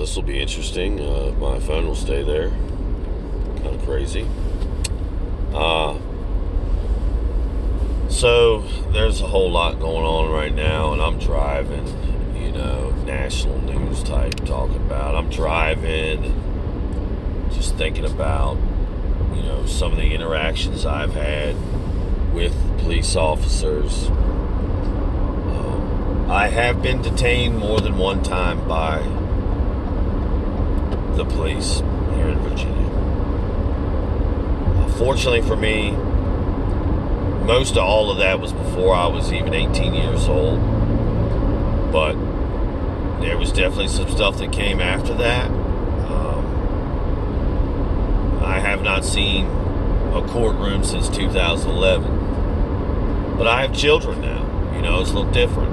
This will be interesting. My phone will stay there. Kind of crazy. So there's a whole lot going on right now, and I'm driving, national news type talking about. I'm driving, just thinking about, some of the interactions I've had with police officers. I have been detained more than one time by the police here in Virginia. Fortunately for me, most of all of that was before I was even 18 years old. But there was definitely some stuff that came after that. I have not seen a courtroom since 2011. But I have children now. It's a little different.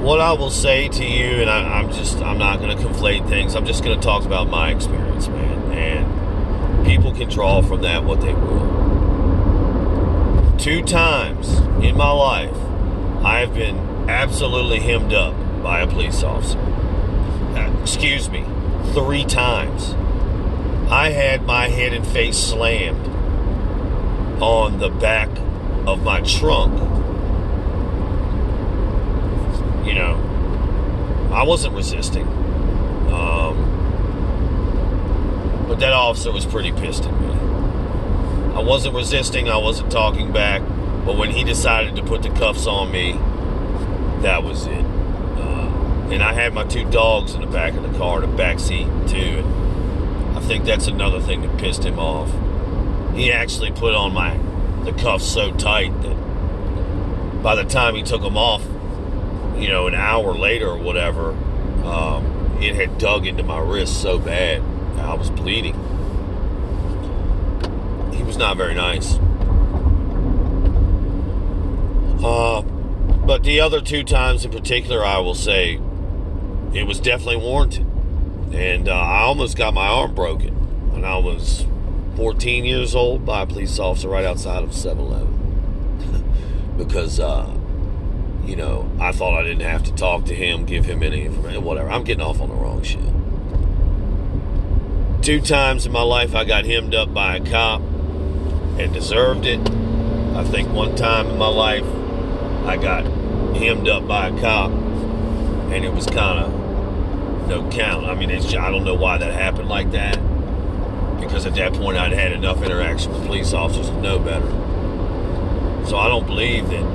What I will say to you, and I'm not going to conflate things. I'm just going to talk about my experience, man. And people can draw from that what they will. 2 times in my life, I have been absolutely hemmed up by a police officer. 3 times. I had my head and face slammed on the back of my trunk. I wasn't resisting. But that officer was pretty pissed at me. I wasn't resisting, I wasn't talking back, but when he decided to put the cuffs on me, that was it. And I had my 2 dogs in the back of the car, the back seat too, and I think that's another thing that pissed him off. He actually put on the cuffs so tight that by the time he took them off, an hour later or whatever, it had dug into my wrist so bad, I was bleeding. He was not very nice. But the other 2 times in particular, I will say, it was definitely warranted. And I almost got my arm broken when I was 14 years old by a police officer right outside of 7-Eleven. Because, I thought I didn't have to talk to him, give him any information, whatever. I'm getting off on the wrong shit. 2 times in my life I got hemmed up by a cop and deserved it. I think 1 time in my life I got hemmed up by a cop and it was kind of no count. I mean, I don't know why that happened like that, because at that point I'd had enough interaction with police officers to know better. So I don't believe that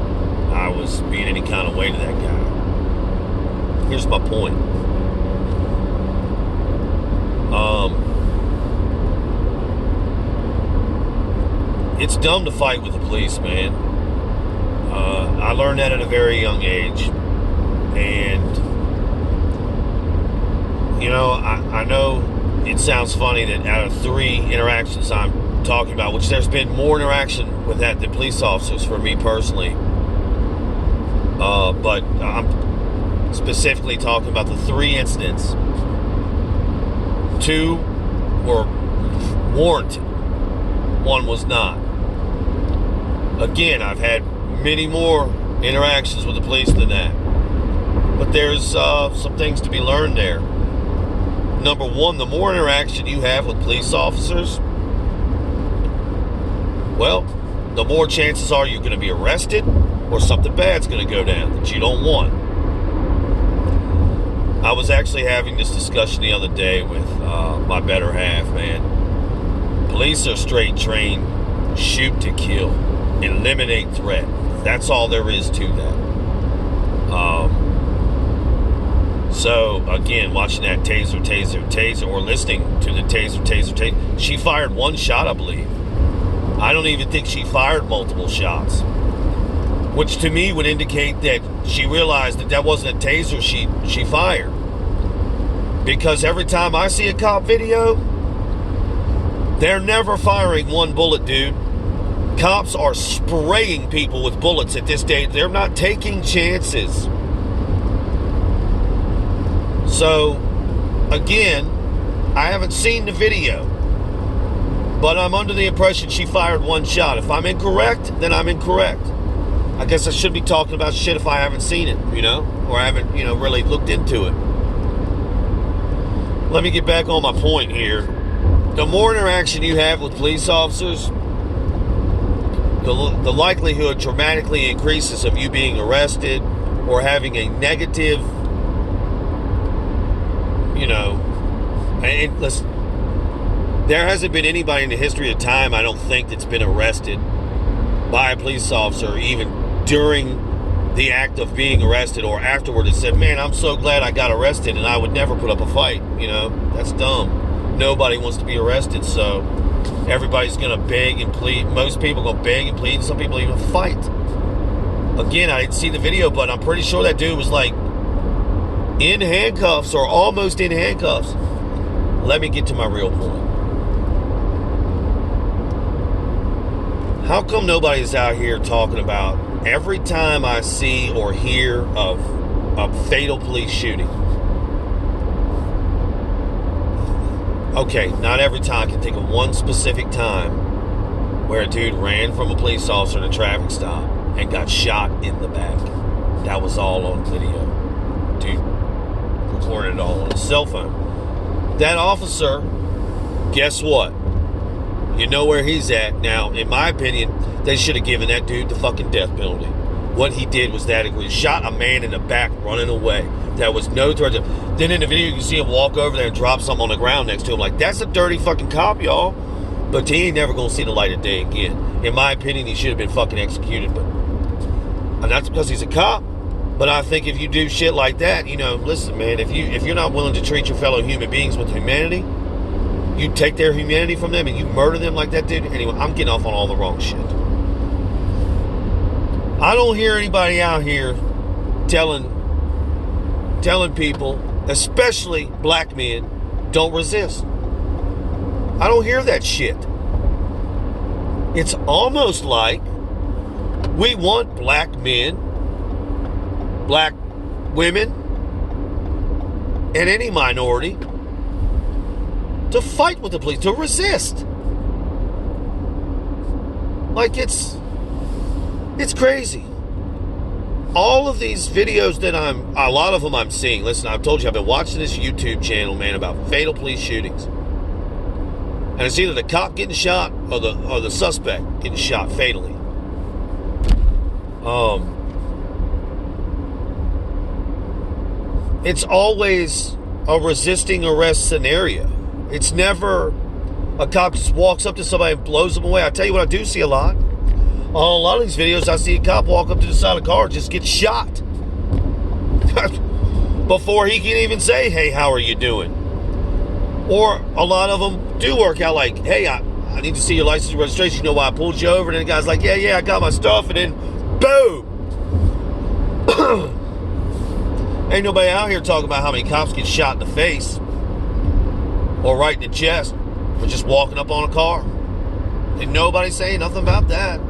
I was being any kind of way to that guy. Here's my point. It's dumb to fight with the police, man. I learned that at a very young age. And, I know it sounds funny that out of 3 interactions I'm talking about, which there's been more interaction with that than police officers for me personally. But I'm specifically talking about the 3 incidents. 2 were warranted. 1 was not. Again, I've had many more interactions with the police than that. But there's some things to be learned there. Number 1, the more interaction you have with police officers, well, the more chances are you're going to be arrested or something bad's going to go down that you don't want. I was actually having this discussion the other day with my better half, man. Police are straight trained, shoot to kill, eliminate threat. That's all there is to that. So, again, watching that taser, or listening to the taser, she fired 1 shot, I believe. I don't even think she fired multiple shots, which to me would indicate that she realized that wasn't a taser she fired. Because every time I see a cop video, they're never firing 1 bullet, dude. Cops are spraying people with bullets at this day. They're not taking chances. So, again, I haven't seen the video, but I'm under the impression she fired 1 shot. If I'm incorrect, then I'm incorrect. I guess I should be talking about shit if I haven't seen it, or I haven't, really looked into it. let me get back on my point here. The more interaction you have with police officers, the likelihood dramatically increases of you being arrested or having a negative, and listen, there hasn't been anybody in the history of time, I don't think, that's been arrested by a police officer, even during the act of being arrested or afterward, that said, man, I'm so glad I got arrested and I would never put up a fight. That's dumb. Nobody wants to be arrested, so everybody's going to beg and plead. Most people go beg and plead, and some people even fight. Again, I didn't see the video, but I'm pretty sure that dude was like in handcuffs or almost in handcuffs. Let me get to my real point. How come nobody's out here talking about every time I see or hear of a fatal police shooting? Okay, not every time. I can think of one specific time where a dude ran from a police officer in a traffic stop and got shot in the back. That was all on video. Dude recorded it all on his cell phone. That officer, guess what? You know where he's at. Now, in my opinion, they should have given that dude the fucking death penalty. What he did was that he shot a man in the back running away. There was no threat. Then in the video, you can see him walk over there and drop something on the ground next to him. Like, that's a dirty fucking cop, y'all. But he ain't never going to see the light of day again. In my opinion, he should have been fucking executed. And that's because he's a cop. But I think if you do shit like that, listen, man, if you're not willing to treat your fellow human beings with humanity, you take their humanity from them and you murder them like that, dude. Anyway, I'm getting off on all the wrong shit. I don't hear anybody out here telling people, especially black men, don't resist. I don't hear that shit. It's almost like we want black men, black women, and any minority to fight with the police, to resist. Like, it's crazy. All of these videos that a lot of them I'm seeing, listen, I've told you, I've been watching this YouTube channel, man, about fatal police shootings. And it's either the cop getting shot or the suspect getting shot fatally. It's always a resisting arrest scenario. It's never a cop just walks up to somebody and blows them away. I tell you what, I do see a lot. On a lot of these videos, I see a cop walk up to the side of a car and just get shot. Before he can even say, hey, how are you doing? Or a lot of them do work out like, hey, I need to see your license and registration. You know why I pulled you over? And then the guy's like, yeah, I got my stuff. And then, boom. Ain't nobody out here talking about how many cops get shot in the face or right in the chest for just walking up on a car. And nobody's saying nothing about that.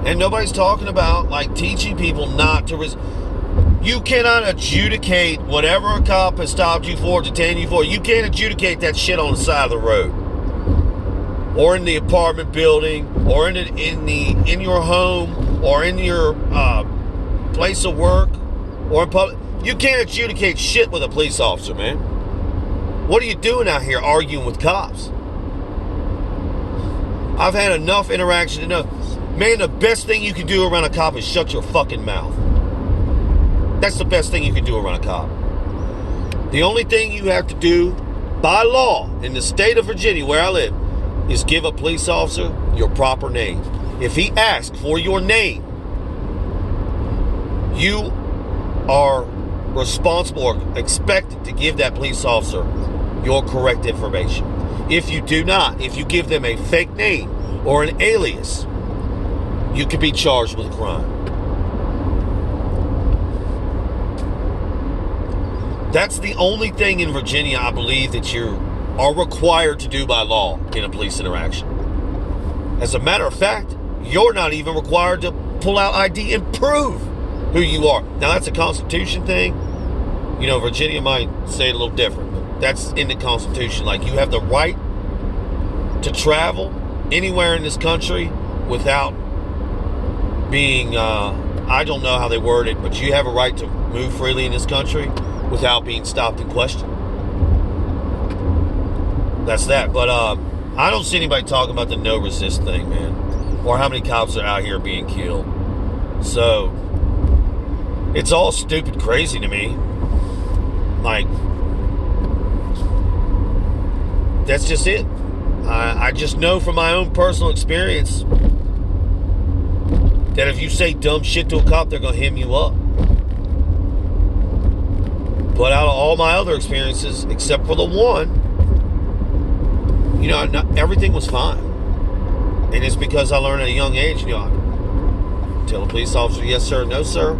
And nobody's talking about, like, teaching people not to resist. You cannot adjudicate whatever a cop has stopped you for, detained you for. You can't adjudicate that shit on the side of the road, or in the apartment building, or in your home, or in your place of work, or in public. You can't adjudicate shit with a police officer, man. What are you doing out here arguing with cops? I've had enough interaction to know, man, the best thing you can do around a cop is shut your fucking mouth. That's the best thing you can do around a cop. The only thing you have to do by law in the state of Virginia, where I live, is give a police officer your proper name. If he asks for your name, you are responsible or expected to give that police officer your correct information. If you do not, if you give them a fake name or an alias, you could be charged with a crime. That's the only thing in Virginia, I believe, that you are required to do by law in a police interaction. As a matter of fact, you're not even required to pull out ID and prove who you are. Now, that's a Constitution thing. Virginia might say it a little different, but that's in the Constitution. Like, you have the right to travel anywhere in this country without being, I don't know how they word it, but you have a right to move freely in this country without being stopped and questioned. That's that. But I don't see anybody talking about the no resist thing, man, or how many cops are out here being killed. So it's all stupid crazy to me. Like, that's just it. I just know from my own personal experience that if you say dumb shit to a cop, they're going to hem you up. But out of all my other experiences, except for the one, you know, everything was fine. And it's because I learned at a young age, you know, tell a police officer, yes, sir, no, sir.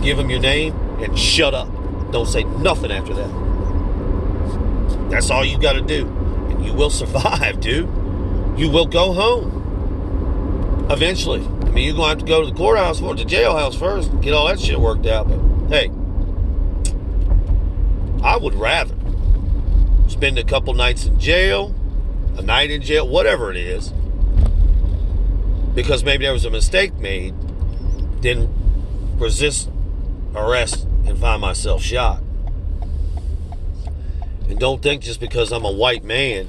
Give him your name and shut up. Don't say nothing after that. That's all you got to do. And you will survive, dude. You will go home. Eventually. I mean, you're going to have to go to the courthouse or the jailhouse first and get all that shit worked out. But, hey, I would rather spend a couple nights in jail, a night in jail, whatever it is, because maybe there was a mistake made, than resist arrest and find myself shot. And don't think just because I'm a white man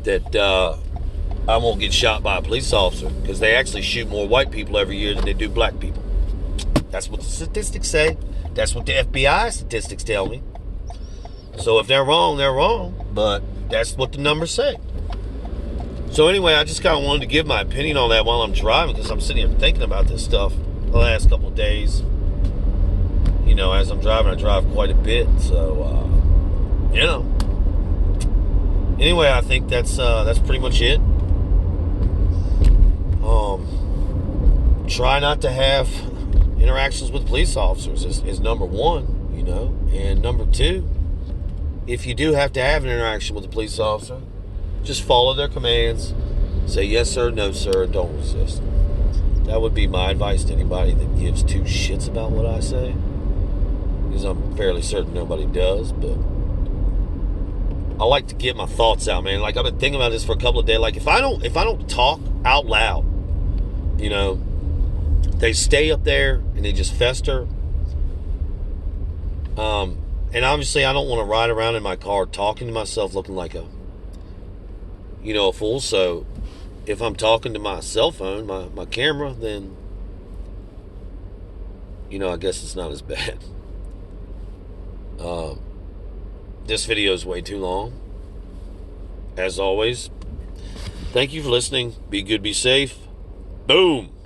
that I won't get shot by a police officer, because they actually shoot more white people every year than they do black people. That's what the statistics say. That's what the FBI statistics tell me. So if they're wrong, they're wrong. But that's what the numbers say. So anyway, I just kind of wanted to give my opinion on that while I'm driving, because I'm sitting here thinking about this stuff the last couple of days. You know, as I'm driving, I drive quite a bit. So, you know. Anyway, I think that's pretty much it. Try not to have interactions with police officers is number one, you know. And number two, if you do have to have an interaction with a police officer, just follow their commands. Say yes, sir, no, sir, and don't resist. That would be my advice to anybody that gives two shits about what I say, because I'm fairly certain nobody does. But I like to get my thoughts out, man. Like, I've been thinking about this for a couple of days. Like, if I don't talk out loud, you know, they stay up there and they just fester. And obviously I don't want to ride around in my car talking to myself looking like a fool. So if I'm talking to my cell phone, my camera, then, you know, I guess it's not as bad. This video is way too long. As always, thank you for listening. Be good, be safe. Boom.